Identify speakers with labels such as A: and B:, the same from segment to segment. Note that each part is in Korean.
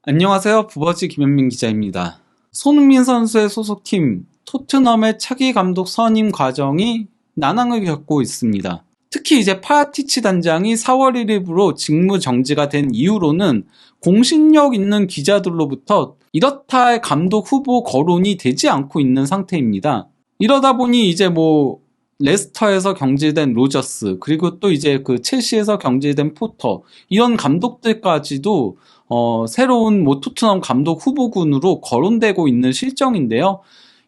A: 안녕하세요. 부버지 김현민 기자입니다. 손흥민 선수의 소속팀 토트넘의 차기 감독 선임 과정이 난항을 겪고 있습니다. 특히 이제 파라티치 단장이 4월 1일부로 직무 정지가 된 이후로는 공신력 있는 기자들로부터 이렇다 할 감독 후보 거론이 되지 않고 있는 상태입니다. 이러다 보니 이제 레스터에서 경질된 로저스, 그리고 또 이제 그 첼시에서 경질된 포터, 이런 감독들까지도 새로운 토트넘 감독 후보군으로 거론되고 있는 실정인데요.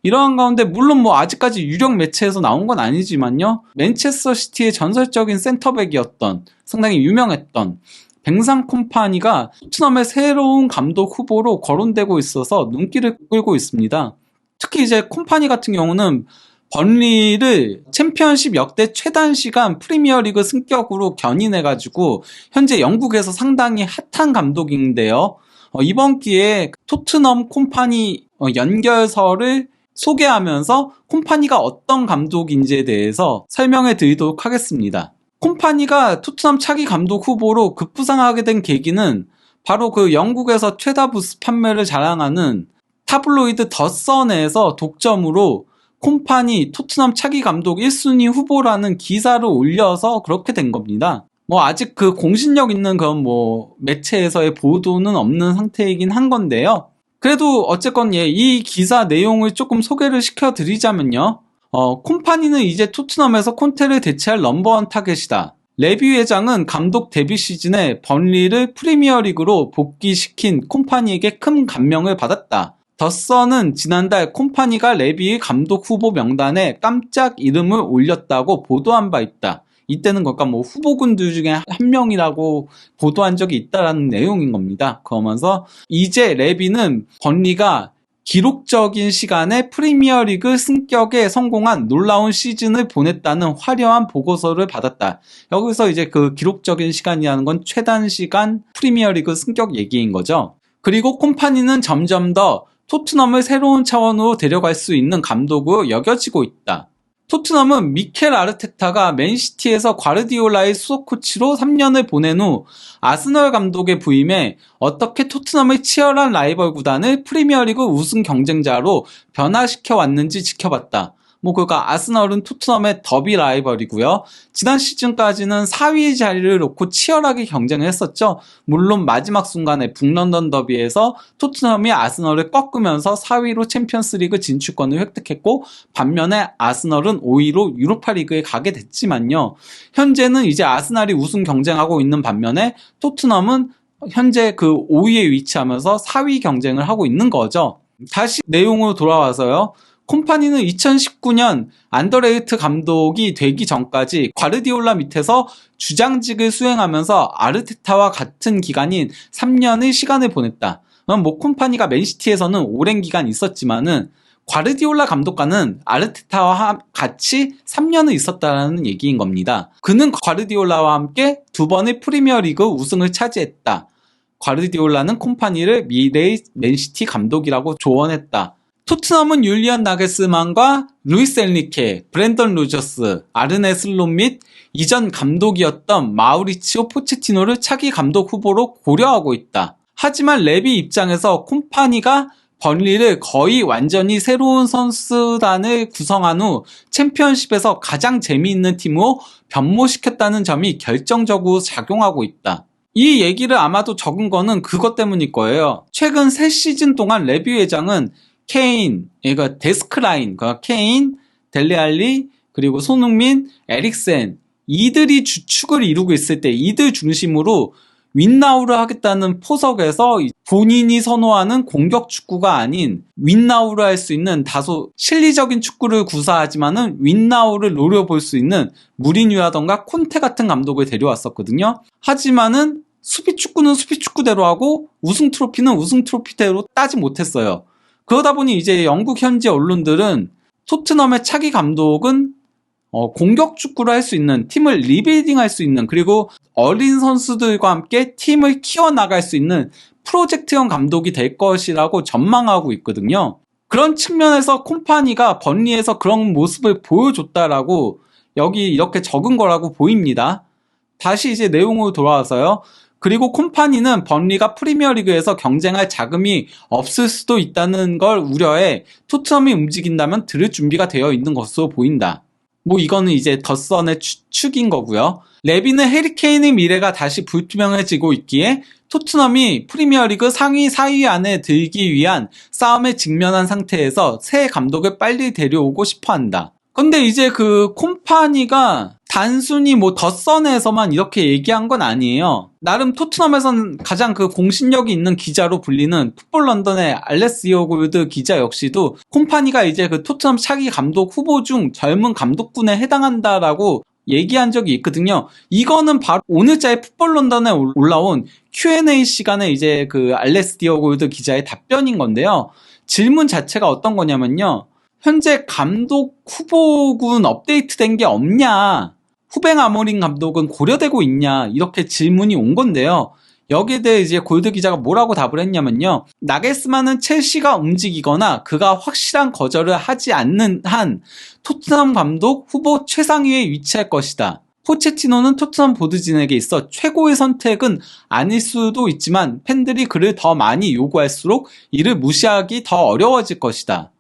A: 이러한 가운데 물론 아직까지 유력 매체에서 나온 건 아니지만요. 맨체스터 시티의 전설적인 센터백이었던, 상당히 유명했던 뱅상 콤파니가 토트넘의 새로운 감독 후보로 거론되고 있어서 눈길을 끌고 있습니다. 특히 이제 콤파니 같은 경우는 번리를 챔피언십 역대 최단 시간 프리미어리그 승격으로 견인해가지고 현재 영국에서 상당히 핫한 감독인데요. 이번 기회에 토트넘 콤파니 연결서를 소개하면서 콤파니가 어떤 감독인지에 대해서 설명해 드리도록 하겠습니다. 콤파니가 토트넘 차기 감독 후보로 급부상하게 된 계기는 바로 그 영국에서 최다 부스 판매를 자랑하는 타블로이드 더 선에서 독점으로 콤파니 토트넘 차기 감독 1순위 후보라는 기사를 올려서 그렇게 된 겁니다. 아직 그 공신력 있는 그런 매체에서의 보도는 없는 상태이긴 한 건데요. 그래도 어쨌건 이 기사 내용을 조금 소개를 시켜드리자면요. 콤파니는 이제 토트넘에서 콘테를 대체할 넘버원 타겟이다. 레비 회장은 감독 데뷔 시즌에 번리를 프리미어리그로 복귀시킨 콤파니에게 큰 감명을 받았다. 더 선은 지난달 콤파니가 레비의 감독 후보 명단에 깜짝 이름을 올렸다고 보도한 바 있다. 이때는 후보군들 중에 한 명이라고 보도한 적이 있다라는 내용인 겁니다. 그러면서 이제 레비는 번리가 기록적인 시간에 프리미어리그 승격에 성공한 놀라운 시즌을 보냈다는 화려한 보고서를 받았다. 여기서 이제 그 기록적인 시간이라는 건 최단 시간 프리미어리그 승격 얘기인 거죠. 그리고 콤파니는 점점 더 토트넘을 새로운 차원으로 데려갈 수 있는 감독으로 여겨지고 있다. 토트넘은 미켈 아르테타가 맨시티에서 과르디올라의 수석 코치로 3년을 보낸 후 아스널 감독에 부임해 어떻게 토트넘의 치열한 라이벌 구단을 프리미어리그 우승 경쟁자로 변화시켜 왔는지 지켜봤다. 아스널은 토트넘의 더비 라이벌이고요. 지난 시즌까지는 4위 자리를 놓고 치열하게 경쟁을 했었죠. 물론 마지막 순간에 북런던 더비에서 토트넘이 아스널을 꺾으면서 4위로 챔피언스리그 진출권을 획득했고, 반면에 아스널은 5위로 유로파리그에 가게 됐지만요. 현재는 이제 아스날이 우승 경쟁하고 있는 반면에 토트넘은 현재 그 5위에 위치하면서 4위 경쟁을 하고 있는 거죠. 다시 내용으로 돌아와서요. 콤파니는 2019년 안더레이트 감독이 되기 전까지 과르디올라 밑에서 주장직을 수행하면서 아르테타와 같은 기간인 3년의 시간을 보냈다. 콤파니가 맨시티에서는 오랜 기간 있었지만은 과르디올라 감독과는 아르테타와 같이 3년을 있었다는 얘기인 겁니다. 그는 과르디올라와 함께 2번의 프리미어리그 우승을 차지했다. 과르디올라는 콤파니를 미래의 맨시티 감독이라고 조언했다. 토트넘은 율리안 나겔스만과 루이스 엔리케, 브랜던 로저스, 아르네 슬롯 및 이전 감독이었던 마우리치오 포체티노를 차기 감독 후보로 고려하고 있다. 하지만 레비 입장에서 콤파니가 번리를 거의 완전히 새로운 선수단을 구성한 후 챔피언십에서 가장 재미있는 팀으로 변모시켰다는 점이 결정적으로 작용하고 있다. 이 얘기를 아마도 적은 거는 그것 때문일 거예요. 최근 3시즌 동안 레비 회장은 케인, 그러니까 데스크라인, 케인, 델레알리, 그리고 손흥민, 에릭센, 이들이 주축을 이루고 있을 때 이들 중심으로 윈나우를 하겠다는 포석에서 본인이 선호하는 공격 축구가 아닌 윈나우를 할 수 있는 다소 실리적인 축구를 구사하지만은 윈나우를 노려볼 수 있는 무리뉴라던가 콘테 같은 감독을 데려왔었거든요. 하지만은 수비 축구는 수비 축구대로 하고 우승 트로피는 우승 트로피대로 따지 못했어요. 그러다 보니 이제 영국 현지 언론들은 토트넘의 차기 감독은 공격 축구를 할 수 있는, 팀을 리빌딩 할 수 있는, 그리고 어린 선수들과 함께 팀을 키워나갈 수 있는 프로젝트형 감독이 될 것이라고 전망하고 있거든요. 그런 측면에서 콤파니가 번리에서 그런 모습을 보여줬다라고 여기 이렇게 적은 거라고 보입니다. 다시 이제 내용으로 돌아와서요. 그리고 콤파니는 번리가 프리미어리그에서 경쟁할 자금이 없을 수도 있다는 걸 우려해 토트넘이 움직인다면 들을 준비가 되어 있는 것으로 보인다. 뭐 이거는 이제 덧선의 추측인 거고요. 레비는 해리케인의 미래가 다시 불투명해지고 있기에 토트넘이 프리미어리그 상위 4위 안에 들기 위한 싸움에 직면한 상태에서 새 감독을 빨리 데려오고 싶어 한다. 근데 이제 그 콤파니가 단순히 뭐 덧선에서만 이렇게 얘기한 건 아니에요. 나름 토트넘에선 가장 그 공신력이 있는 기자로 불리는 풋볼 런던의 알레스 이어골드 기자 역시도 콤파니가 이제 그 토트넘 차기 감독 후보 중 젊은 감독군에 해당한다라고 얘기한 적이 있거든요. 이거는 바로 오늘자의 풋볼 런던에 올라온 Q&A 시간에 이제 그 알레스 디어골드 기자의 답변인 건데요. 질문 자체가 어떤 거냐면요. 현재 감독 후보군 업데이트된 게 없냐? 후벤 아모린 감독은 고려되고 있냐? 이렇게 질문이 온 건데요. 여기에 대해 이제 골드 기자가 뭐라고 답을 했냐면요. 나겔스만은 첼시가 움직이거나 그가 확실한 거절을 하지 않는 한 토트넘 감독 후보 최상위에 위치할 것이다. 포체티노는 토트넘 보드진에게 있어 최고의 선택은 아닐 수도 있지만 팬들이 그를 더 많이 요구할수록 이를 무시하기 더 어려워질 것이다.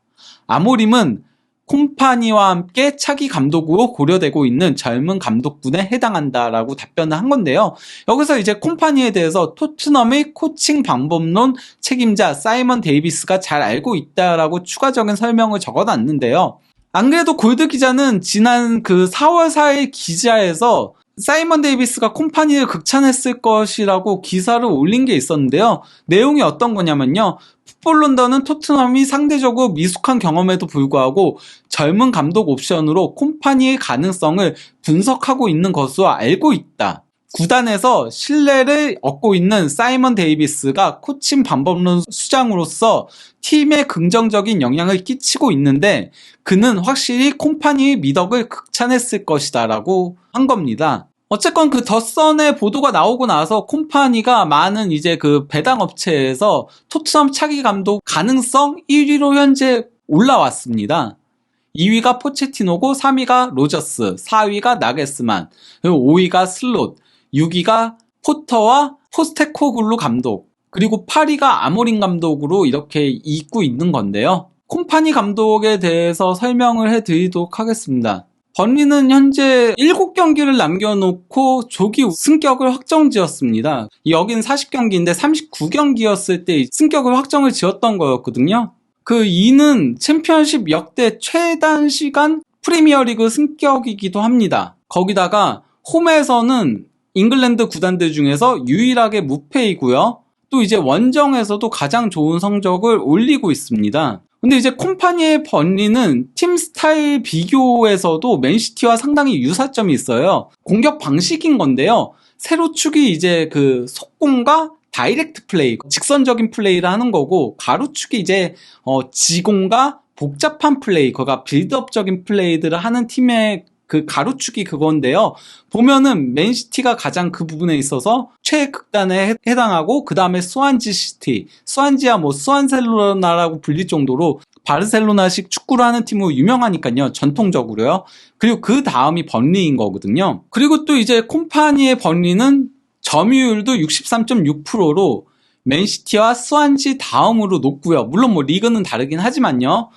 A: 아모림은 콤파니와 함께 차기 감독으로 고려되고 있는 젊은 감독군에 해당한다라고 답변을 한 건데요. 여기서 이제 콤파니에 대해서 토트넘의 코칭 방법론 책임자 사이먼 데이비스가 잘 알고 있다라고 추가적인 설명을 적어놨는데요. 안 그래도 골드 기자는 지난 그 4월 4일 기자에서 사이먼 데이비스가 콤파니를 극찬했을 것이라고 기사를 올린 게 있었는데요. 내용이 어떤 거냐면요. 풋볼 런던은 토트넘이 상대적으로 미숙한 경험에도 불구하고 젊은 감독 옵션으로 콤파니의 가능성을 분석하고 있는 것으로 알고 있다. 구단에서 신뢰를 얻고 있는 사이먼 데이비스가 코칭 방법론 수장으로서 팀에 긍정적인 영향을 끼치고 있는데 그는 확실히 콤파니의 미덕을 극찬했을 것이다 라고 한 겁니다. 어쨌건 그 덧선의 보도가 나오고 나서 콤파니가 많은 이제 그 배당 업체에서 토트넘 차기 감독 가능성 1위로 현재 올라왔습니다. 2위가 포체티노고 3위가 로저스, 4위가 나겔스만, 그리고 5위가 슬롯, 6위가 포터와 포스테코글루 감독, 그리고 8위가 아모린 감독으로 이렇게 잇고 있는 건데요. 콤파니 감독에 대해서 설명을 해드리도록 하겠습니다. 번리는 현재 7경기를 남겨놓고 조기 승격을 확정지었습니다. 여긴 40경기인데 39경기였을 때 승격을 확정을 지었던 거였거든요. 그 이는 챔피언십 역대 최단 시간 프리미어리그 승격이기도 합니다. 거기다가 홈에서는 잉글랜드 구단들 중에서 유일하게 무패이고요. 또 이제 원정에서도 가장 좋은 성적을 올리고 있습니다. 근데 이제 콤파니의 번리는 팀 스타일 비교에서도 맨시티와 상당히 유사점이 있어요. 공격 방식인 건데요. 세로축이 이제 그 속공과 다이렉트 플레이, 직선적인 플레이를 하는 거고, 가로축이 이제 지공과 복잡한 플레이, 그가 빌드업적인 플레이들을 하는 팀의 그 가로축이 그건데요. 보면은 맨시티가 가장 그 부분에 있어서 최극단에 해당하고 그 다음에 스완지 시티, 스완지야 뭐 스완셀로나라고 불릴 정도로 바르셀로나식 축구를 하는 팀으로 유명하니까요. 전통적으로요. 그리고 그 다음이 번리인 거거든요. 그리고 또 이제 콤파니의 번리는 점유율도 63.6%로 맨시티와 스완지 다음으로 높고요. 물론 뭐 리그는 다르긴 하지만요.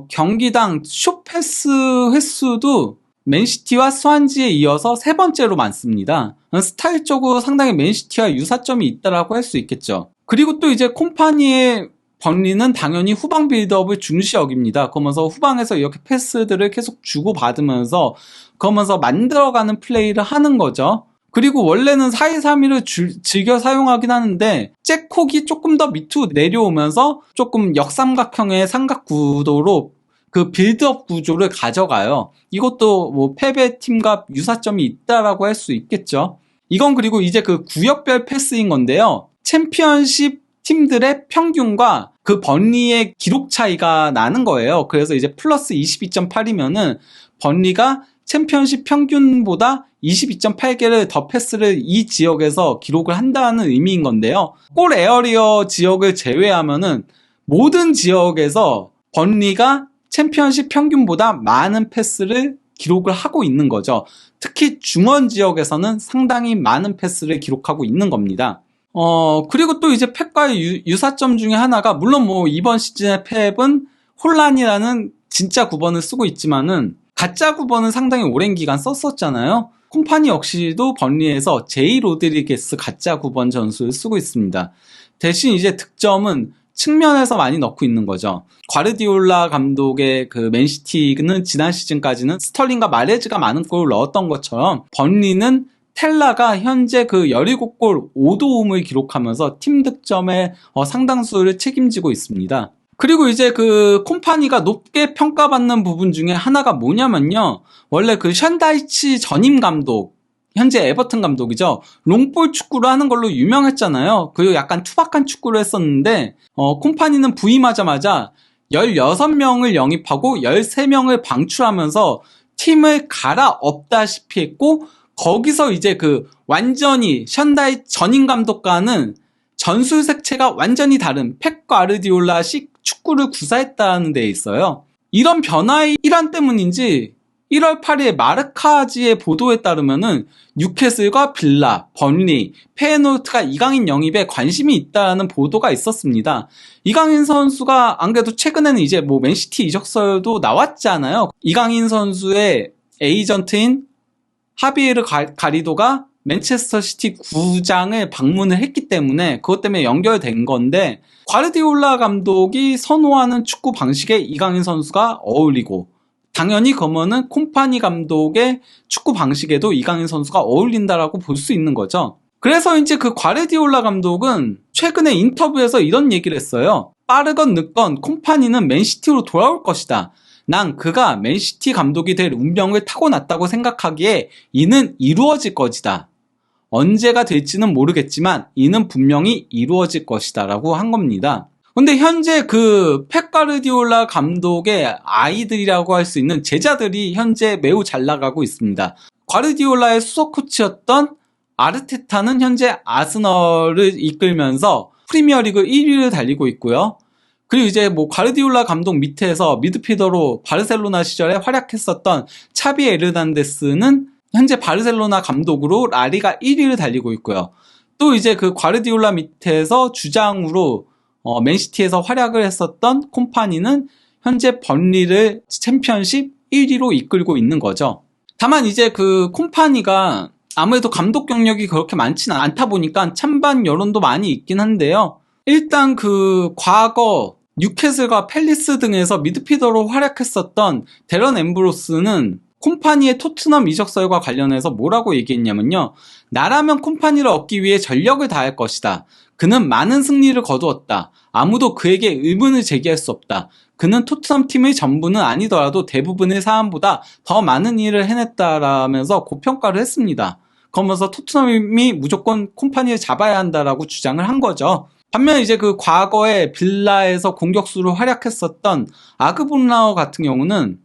A: 경기당 숏패스 횟수도 맨시티와 스완지에 이어서 세 번째로 많습니다. 스타일적으로 상당히 맨시티와 유사점이 있다라고 할 수 있겠죠. 그리고 또 이제 콤파니의 번리는 당연히 후방 빌드업을 중시 여깁니다. 그러면서 후방에서 이렇게 패스들을 계속 주고받으면서 그러면서 만들어가는 플레이를 하는 거죠. 그리고 원래는 4-2-3-1을 즐겨 사용하긴 하는데 잭콕이 조금 더 밑으로 내려오면서 조금 역삼각형의 삼각구도로 그 빌드업 구조를 가져가요. 이것도 뭐 패배팀과 유사점이 있다라고 할 수 있겠죠. 이건 그리고 이제 그 구역별 패스인 건데요. 챔피언십 팀들의 평균과 그 번리의 기록 차이가 나는 거예요. 그래서 이제 플러스 22.8이면은 번리가 챔피언십 평균보다 22.8개를 더 패스를 이 지역에서 기록을 한다는 의미인 건데요. 골 에어리어 지역을 제외하면은 모든 지역에서 번리가 챔피언십 평균보다 많은 패스를 기록을 하고 있는 거죠. 특히 중원 지역에서는 상당히 많은 패스를 기록하고 있는 겁니다. 그리고 또 이제 펩과의 유사점 중에 하나가, 물론 뭐 이번 시즌의 펩은 혼란이라는 진짜 9번을 쓰고 있지만은 가짜 9번은 상당히 오랜 기간 썼었잖아요. 콤파니 역시도 번리에서 제이 로드리게스 가짜 9번 전술을 쓰고 있습니다. 대신 이제 득점은 측면에서 많이 넣고 있는 거죠. 과르디올라 감독의 그 맨시티는 지난 시즌까지는 스털링과 마레즈가 많은 골을 넣었던 것처럼 번리는 텔라가 현재 그 17골 5도움을 기록하면서 팀 득점의 상당수를 책임지고 있습니다. 그리고 이제 그 콤파니가 높게 평가받는 부분 중에 하나가 뭐냐면요. 원래 그 션다이치 전임 감독, 현재 에버튼 감독이죠. 롱볼 축구를 하는 걸로 유명했잖아요. 그리고 약간 투박한 축구를 했었는데, 콤파니는 부임하자마자 16명을 영입하고 13명을 방출하면서 팀을 갈아엎다시피 했고, 거기서 이제 그 완전히 션다이 전임 감독과는 전술 색채가 완전히 다른 펩 과르디올라식 축구를 구사했다는 데 있어요. 이런 변화의 일환 때문인지 1월 8일 마르카지의 보도에 따르면은 뉴캐슬과 빌라, 번리, 페예노르트가 이강인 영입에 관심이 있다는 보도가 있었습니다. 이강인 선수가 안 그래도 최근에는 이제 뭐 맨시티 이적설도 나왔잖아요. 이강인 선수의 에이전트인 하비에르 가리도가 맨체스터 시티 구장을 방문을 했기 때문에 그것 때문에 연결된 건데, 과르디올라 감독이 선호하는 축구 방식에 이강인 선수가 어울리고, 당연히 그러면은 콤파니 감독의 축구 방식에도 이강인 선수가 어울린다라고 볼 수 있는 거죠. 그래서 이제 그 과르디올라 감독은 최근에 인터뷰에서 이런 얘기를 했어요. 빠르건 늦건 콤파니는 맨시티로 돌아올 것이다. 난 그가 맨시티 감독이 될 운명을 타고났다고 생각하기에 이는 이루어질 것이다. 언제가 될지는 모르겠지만 이는 분명히 이루어질 것이다 라고 한 겁니다. 근데 현재 그 펩 과르디올라 감독의 아이들이라고 할 수 있는 제자들이 현재 매우 잘 나가고 있습니다. 과르디올라의 수석 코치였던 아르테타는 현재 아스널을 이끌면서 프리미어리그 1위를 달리고 있고요. 그리고 이제 뭐 과르디올라 감독 밑에서 미드필더로 바르셀로나 시절에 활약했었던 차비 에르난데스는 현재 바르셀로나 감독으로 라리가 1위를 달리고 있고요. 또 이제 그 과르디올라 밑에서 주장으로 맨시티에서 활약을 했었던 콤파니는 현재 번리를 챔피언십 1위로 이끌고 있는 거죠. 다만 이제 그 콤파니가 아무래도 감독 경력이 그렇게 많지는 않다 보니까 찬반 여론도 많이 있긴 한데요. 일단 그 과거 뉴캐슬과 팰리스 등에서 미드필더로 활약했었던 데런 앰브로스는 콤파니의 토트넘 이적설과 관련해서 뭐라고 얘기했냐면요. 나라면 콤파니를 얻기 위해 전력을 다할 것이다. 그는 많은 승리를 거두었다. 아무도 그에게 의문을 제기할 수 없다. 그는 토트넘 팀의 전부는 아니더라도 대부분의 사람보다 더 많은 일을 해냈다라면서 고평가를 했습니다. 그러면서 토트넘이 무조건 콤파니를 잡아야 한다라고 주장을 한 거죠. 반면 이제 그 과거에 빌라에서 공격수로 활약했었던 아그본라우 같은 경우는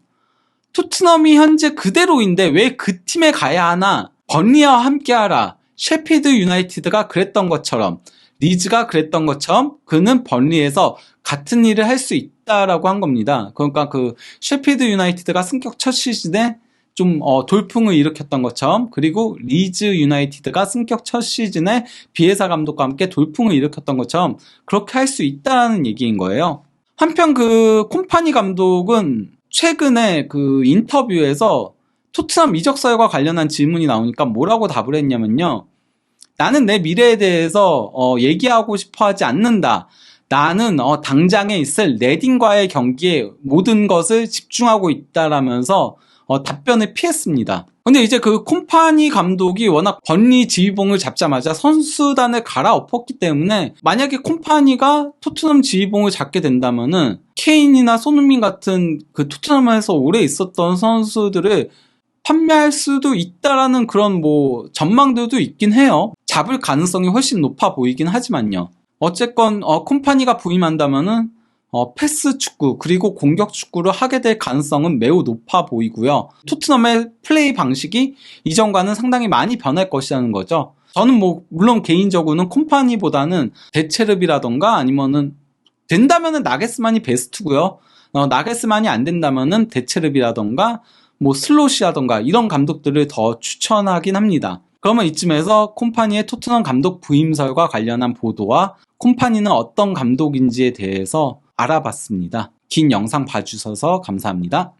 A: 토트넘이 현재 그대로인데 왜 그 팀에 가야 하나? 번리와 함께하라. 셰필드 유나이티드가 그랬던 것처럼, 리즈가 그랬던 것처럼 그는 번리에서 같은 일을 할 수 있다라고 한 겁니다. 그러니까 그 셰필드 유나이티드가 승격 첫 시즌에 좀 돌풍을 일으켰던 것처럼, 그리고 리즈 유나이티드가 승격 첫 시즌에 비에사 감독과 함께 돌풍을 일으켰던 것처럼 그렇게 할 수 있다는 얘기인 거예요. 한편 그 콤파니 감독은 최근에 그 인터뷰에서 토트넘 이적설과 관련한 질문이 나오니까 뭐라고 답을 했냐면요. 나는 내 미래에 대해서 얘기하고 싶어 하지 않는다. 나는 당장에 있을 레딘과의 경기에 모든 것을 집중하고 있다라면서 답변을 피했습니다. 근데 이제 그 콤파니 감독이 워낙 번리 지휘봉을 잡자마자 선수단을 갈아엎었기 때문에, 만약에 콤파니가 토트넘 지휘봉을 잡게 된다면은 케인이나 손흥민 같은 그 토트넘에서 오래 있었던 선수들을 판매할 수도 있다라는 그런 뭐 전망들도 있긴 해요. 잡을 가능성이 훨씬 높아 보이긴 하지만요. 어쨌건 콤파니가 부임한다면은 패스 축구 그리고 공격 축구를 하게 될 가능성은 매우 높아 보이고요. 토트넘의 플레이 방식이 이전과는 상당히 많이 변할 것이라는 거죠. 저는 뭐 물론 개인적으로는 콤파니보다는 데체르비라던가 아니면은 된다면은 나게스만이 베스트고요. 나게스만이 안 된다면은 데체르비라던가 뭐 슬롯이라던가 이런 감독들을 더 추천하긴 합니다. 그러면 이쯤에서 콤파니의 토트넘 감독 부임설과 관련한 보도와 콤파니는 어떤 감독인지에 대해서 알아봤습니다. 긴 영상 봐주셔서 감사합니다.